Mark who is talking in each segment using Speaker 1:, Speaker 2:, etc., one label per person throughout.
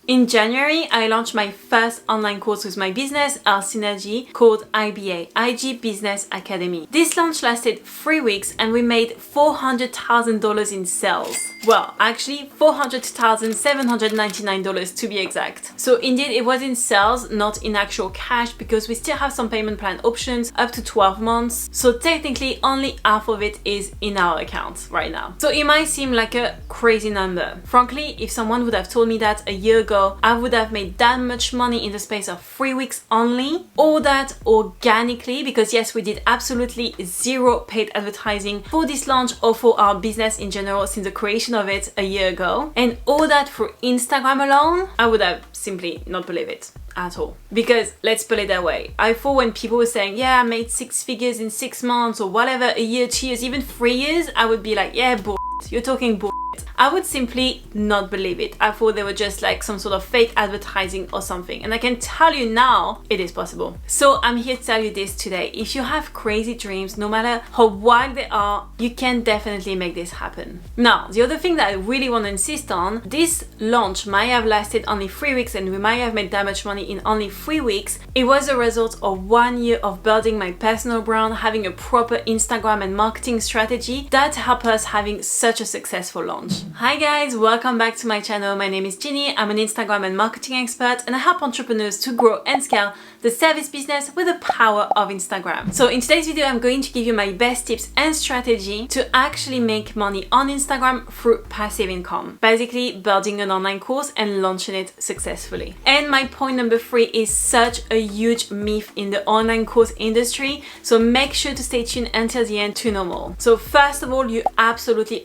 Speaker 1: In January, I launched my first online course with my business, our synergy, called IBA, IG Business Academy. This launch lasted 3 weeks and we made $400,000 in sales. Well, actually $400,799 to be exact. So indeed, it was in sales, not in actual cash, because we still have some payment plan options up to 12 months. So technically only half of it is in our account right now. So it might seem like a crazy number. Frankly, if someone would have told me that a year ago, I would have made that much money in the space of 3 weeks only, all that organically, because yes, we did absolutely zero paid advertising for this launch or for our business in general since the creation of it a year ago, and all that for Instagram alone, I would have simply not believed it at all. Because let's put it that way, I thought when people were saying, yeah, I made 6 figures in 6 months or whatever, a year, 2 years, even 3 years, I would be like, yeah, you're talking bull. I would simply not believe it. I thought they were just like some sort of fake advertising or something. And I can tell you now, it is possible. So I'm here to tell you this today. If you have crazy dreams, no matter how wild they are, you can definitely make this happen. Now, the other thing that I really want to insist on, this launch might have lasted only 3 weeks and we might have made that much money in only 3 weeks. It was a result of 1 year of building my personal brand, having a proper Instagram and marketing strategy that helped us having such a successful launch. Hi guys, welcome back to my channel. My name is Ginny. I'm an Instagram and marketing expert and I help entrepreneurs to grow and scale the service business with the power of Instagram. So in today's video, I'm going to give you my best tips and strategy to actually make money on Instagram through passive income. Basically building an online course and launching it successfully. And my point number 3 is such a huge myth in the online course industry. So make sure to stay tuned until the end to know more. So first of all, you absolutely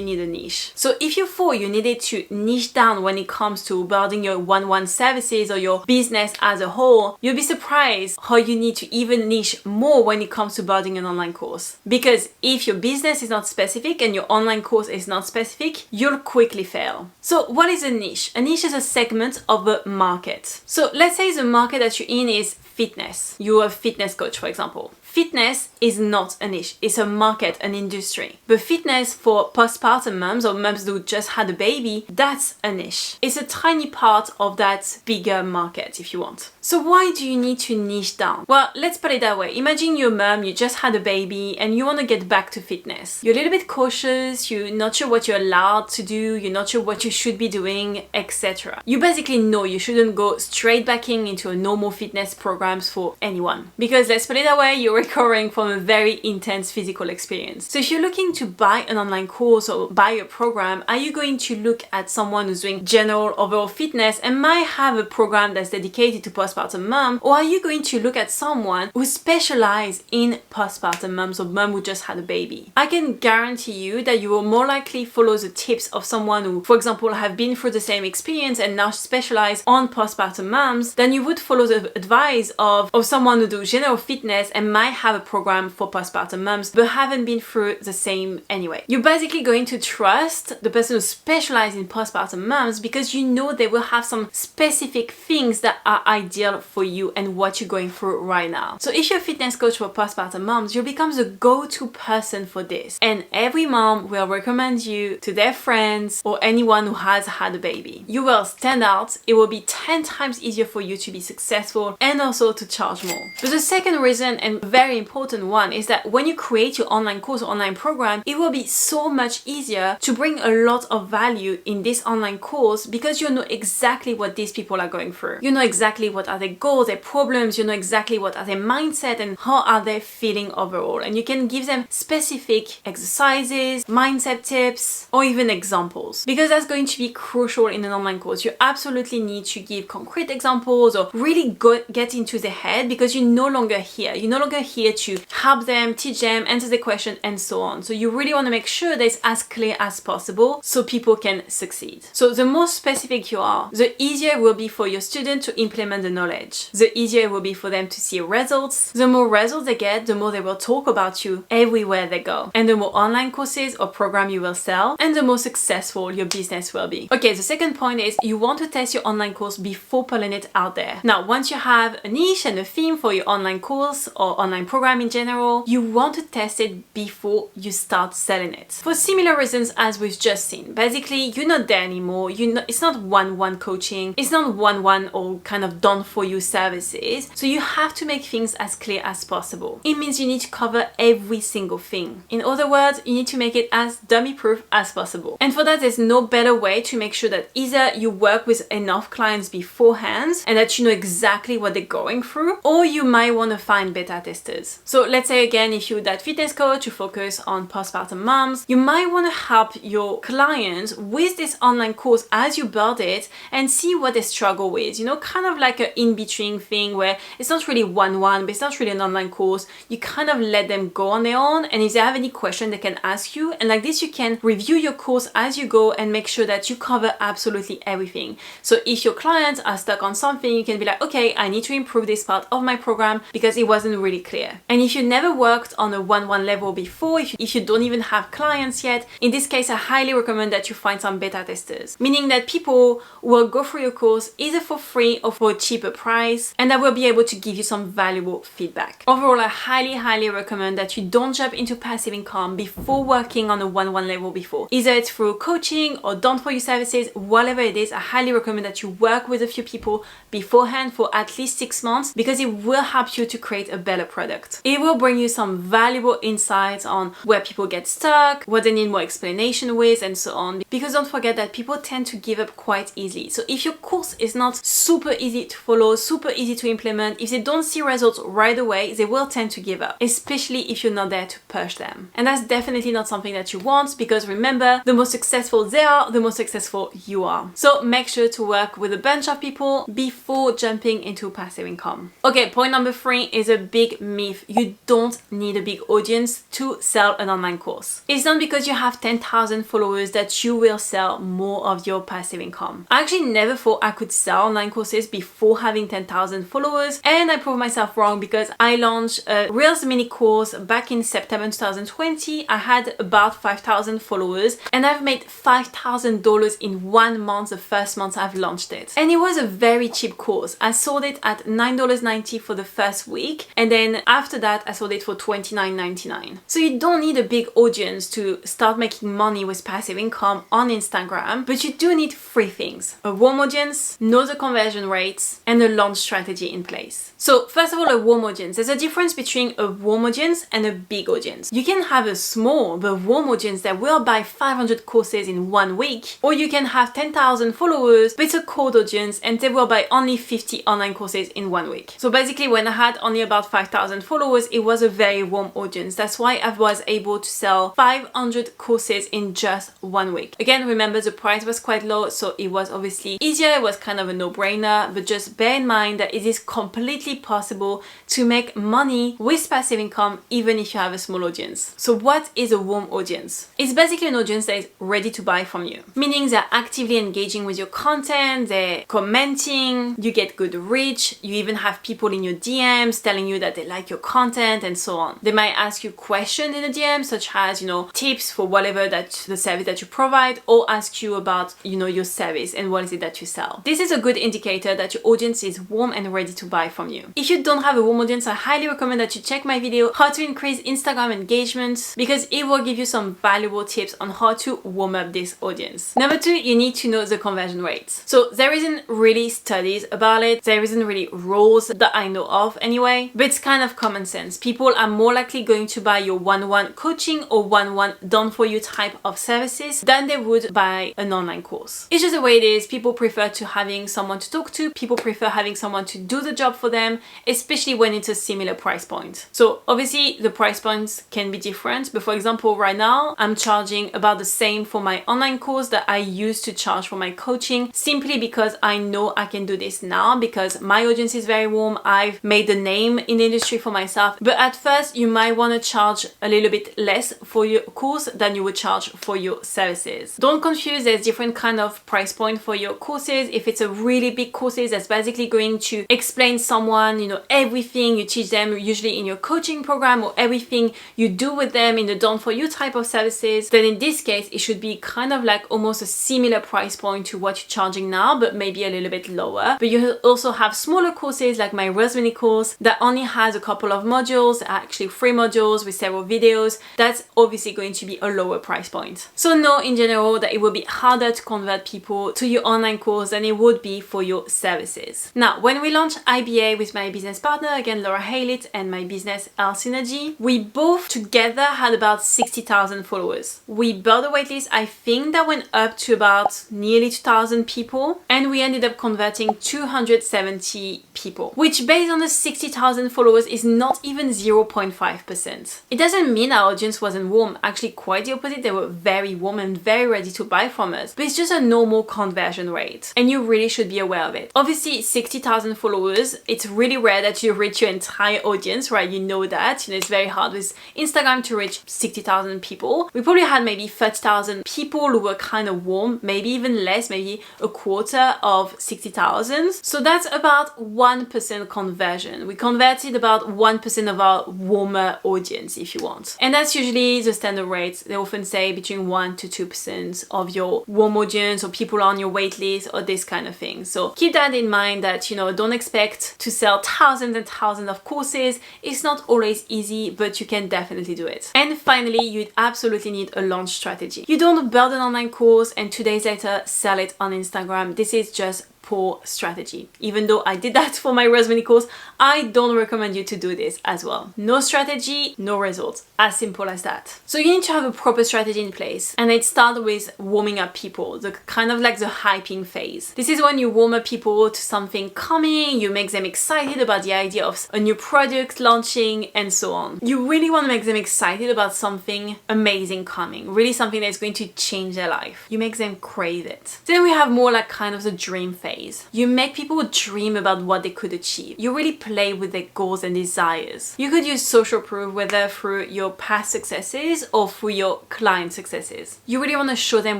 Speaker 1: need a niche. So if you thought you needed to niche down when it comes to building your one-on-one services or your business as a whole, you'll be surprised how you need to even niche more when it comes to building an online course. Because if your business is not specific and your online course is not specific, you'll quickly fail. So what is a niche? A niche is a segment of a market. So let's say the market that you're in is fitness. You're a fitness coach, for example. Fitness is not a niche, it's a market, an industry. But fitness for postpartum moms or moms who just had a baby, that's a niche. It's a tiny part of that bigger market if you want. So why do you need to niche down? Well, let's put it that way. Imagine you're a mom, you just had a baby and you want to get back to fitness. You're a little bit cautious, you're not sure what you're allowed to do, you're not sure what you should be doing, etc. You basically know you shouldn't go straight back into a normal fitness programs for anyone. Because let's put it that way, you're recovering from a very intense physical experience. So if you're looking to buy an online course or buy a program, are you going to look at someone who's doing general overall fitness and might have a program that's dedicated to postpartum mom, or are you going to look at someone who specializes in postpartum moms or mom who just had a baby? I can guarantee you that you will more likely follow the tips of someone who, for example, have been through the same experience and now specialize on postpartum moms than you would follow the advice of someone who do general fitness and might have a program for postpartum moms but haven't been through the same anyway. You're basically going to trust the person who specializes in postpartum moms because you know they will have some specific things that are ideal for you and what you're going through right now. So if you're a fitness coach for postpartum moms, you'll become the go-to person for this. And every mom will recommend you to their friends or anyone who has had a baby. You will stand out. It will be 10 times easier for you to be successful and also to charge more. But the second reason, and very important one, is that when you create your online course or online program, it will be so much easier to bring a lot of value in this online course because you know exactly what these people are going through. You know exactly what are their goals, their problems, you know exactly what are their mindset and how are they feeling overall. And you can give them specific exercises, mindset tips, or even examples. Because that's going to be crucial in an online course. You absolutely need to give concrete examples or really get into their head because you're no longer here. You're no longer here to help them, teach them, answer the question, and so on. So you really want to make sure that it's as clear as possible so people can succeed. So the more specific you are, the easier it will be for your student to implement the knowledge. The easier it will be for them to see results. The more results they get, the more they will talk about you everywhere they go. And the more online courses or program you will sell, and the more successful your business will be. Okay, the second point is you want to test your online course before putting it out there. Now, once you have a niche and a theme for your online course or online online program in general, you want to test it before you start selling it. For similar reasons as we've just seen. Basically, you're not there anymore. It's not one-on-one coaching. It's not one-on-one or kind of done-for-you services. So you have to make things as clear as possible. It means you need to cover every single thing. In other words, you need to make it as dummy-proof as possible. And for that, there's no better way to make sure that either you work with enough clients beforehand and that you know exactly what they're going through, or you might want to find beta testers. So let's say again, if you're that fitness coach who focus on postpartum moms, you might want to help your clients with this online course as you build it and see what they struggle with. You know, kind of like an in-between thing where it's not really one-one, but it's not really an online course. You kind of let them go on their own, and if they have any question, they can ask you. And like this, you can review your course as you go and make sure that you cover absolutely everything. So if your clients are stuck on something, you can be like, okay, I need to improve this part of my program because it wasn't really clear. And if you never worked on a one-one level before, if you don't even have clients yet, in this case, I highly recommend that you find some beta testers, meaning that people will go through your course either for free or for a cheaper price, and that will be able to give you some valuable feedback. Overall, I highly recommend that you don't jump into passive income before working on a one-one level before. Either it's through coaching or done-for-you services, whatever it is, I highly recommend that you work with a few people beforehand for at least 6 months because it will help you to create a better product. It will bring you some valuable insights on where people get stuck, what they need more explanation with, and so on. Because don't forget that people tend to give up quite easily. So if your course is not super easy to follow, super easy to implement, if they don't see results right away, they will tend to give up, especially if you're not there to push them. And that's definitely not something that you want, because remember, the more successful they are, the more successful you are. So make sure to work with a bunch of people before jumping into passive income. Okay, point number 3 is a big myth. You don't need a big audience to sell an online course. It's not because you have 10,000 followers that you will sell more of your passive income. I actually never thought I could sell online courses before having 10,000 followers, and I proved myself wrong because I launched a Reels mini course back in September 2020. I had about 5,000 followers and I've made $5,000 in 1 month, the first month I've launched it. And it was a very cheap course. I sold it at $9.90 for the first week, and then after that I sold it for $29.99. So you don't need a big audience to start making money with passive income on Instagram, but you do need 3 things: a warm audience, know the conversion rates, and a launch strategy in place. So first of all, a warm audience. There's a difference between a warm audience and a big audience. You can have a small but warm audience that will buy 500 courses in 1 week, or you can have 10,000 followers but it's a cold audience and they will buy only 50 online courses in 1 week. So basically, when I had only about 5,000 followers, it was a very warm audience. That's why I was able to sell 500 courses in just 1 week. Again, remember, the price was quite low, so it was obviously easier. It was kind of a no-brainer, but just bear in mind that it is completely possible to make money with passive income even if you have a small audience. So what is a warm audience? It's basically an audience that is ready to buy from you, meaning they're actively engaging with your content, they're commenting, you get good reach, you even have people in your DMs telling you that they like your content and so on. They might ask you questions in the DM, such as, tips for whatever that the service that you provide, or ask you about, your service and what is it that you sell. This is a good indicator that your audience is warm and ready to buy from you. If you don't have a warm audience, I highly recommend that you check my video, how to increase Instagram engagement, because it will give you some valuable tips on how to warm up this audience. Number 2, you need to know the conversion rates. So there isn't really studies about it. There isn't really rules that I know of anyway, but it's kind of common sense. People are more likely going to buy your one-on-one coaching or one-on-one done-for-you type of services than they would buy an online course. It's just the way it is. People prefer to having someone to talk to. People prefer having someone to do the job for them, especially when it's a similar price point. So obviously the price points can be different, but for example, right now I'm charging about the same for my online course that I used to charge for my coaching, simply because I know I can do this now because my audience is very warm. I've made a name in the industry for myself. But at first you might want to charge a little bit less for your course than you would charge for your services. Don't confuse, there's different kind of price point for your courses. If it's a really big courses that's basically going to explain someone, everything you teach them usually in your coaching program, or everything you do with them in the done for you type of services, then in this case it should be kind of like almost a similar price point to what you're charging now, but maybe a little bit lower. But you also have smaller courses like my Reels mini course that only has a couple of modules, actually 3 modules with several videos, that's obviously going to be a lower price point. So know in general that it will be harder to convert people to your online course than it would be for your services. Now, when we launched IBA with my business partner, again, Laura Haylett, and my business Synergy, we both together had about 60,000 followers. We built a waitlist, I think that went up to about nearly 2,000 people, and we ended up converting 270 people, which based on the 60,000 followers is not even 0.5%. It doesn't mean our audience wasn't warm, actually quite the opposite, they were very warm and very ready to buy from us, but it's just a normal conversion rate, and you really should be aware of it. Obviously, 60,000 followers, it's really rare that you reach your entire audience, right? You know that, it's very hard with Instagram to reach 60,000 people. We probably had maybe 30,000 people who were kind of warm, maybe even less, maybe a quarter of 60,000. So that's about 1% conversion. We converted about 1% of our warmer audience, if you want. And that's usually the standard rate. They often say between 1 to 2% of your warm audience or people on your wait list or this kind of thing. So keep that in mind that, don't expect to sell thousands and thousands of courses. It's not always easy, but you can definitely do it. And finally, you absolutely need a launch strategy. You don't build an online course and 2 days later sell it on Instagram. This is just poor strategy. Even though I did that for my Rosemary course, I don't recommend you to do this as well. No strategy, no results. As simple as that. So you need to have a proper strategy in place, and it starts with warming up people, the kind of like the hyping phase. This is when you warm up people to something coming, you make them excited about the idea of a new product launching and so on. You really want to make them excited about something amazing coming, really something that's going to change their life. You make them crave it. Then we have more like kind of the dream phase. You make people dream about what they could achieve. You really play with their goals and desires. You could use social proof, whether through your past successes or through your client successes. You really want to show them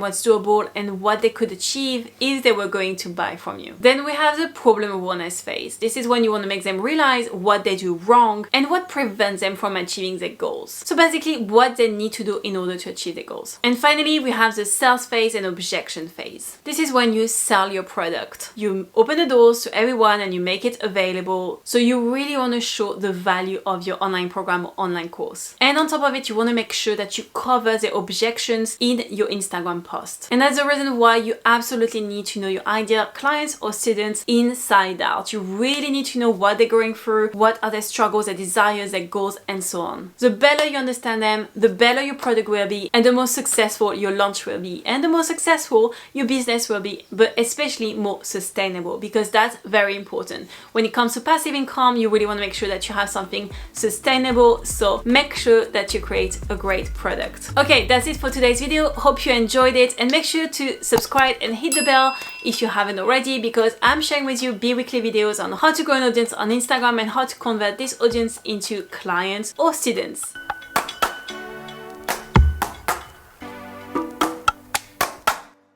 Speaker 1: what's doable and what they could achieve if they were going to buy from you. Then we have the problem awareness phase. This is when you want to make them realize what they do wrong and what prevents them from achieving their goals. So basically what they need to do in order to achieve their goals. And finally, we have the sales phase and objection phase. This is when you sell your product. You open the doors to everyone and you make it available. So you really want to show the value of your online program or online course. And on top of it, you want to make sure that you cover the objections in your Instagram post. And that's the reason why you absolutely need to know your ideal clients or students inside out. You really need to know what they're going through, what are their struggles, their desires, their goals, and so on. The better you understand them, the better your product will be, and the more successful your launch will be, and the more successful your business will be, but especially more sustainable, because that's very important. When it comes to passive income, you really want to make sure that you have something sustainable, so make sure that you create a great product. Okay, that's it for today's video. Hope you enjoyed it, and make sure to subscribe and hit the bell if you haven't already, because I'm sharing with you bi-weekly videos on how to grow an audience on Instagram and how to convert this audience into clients or students.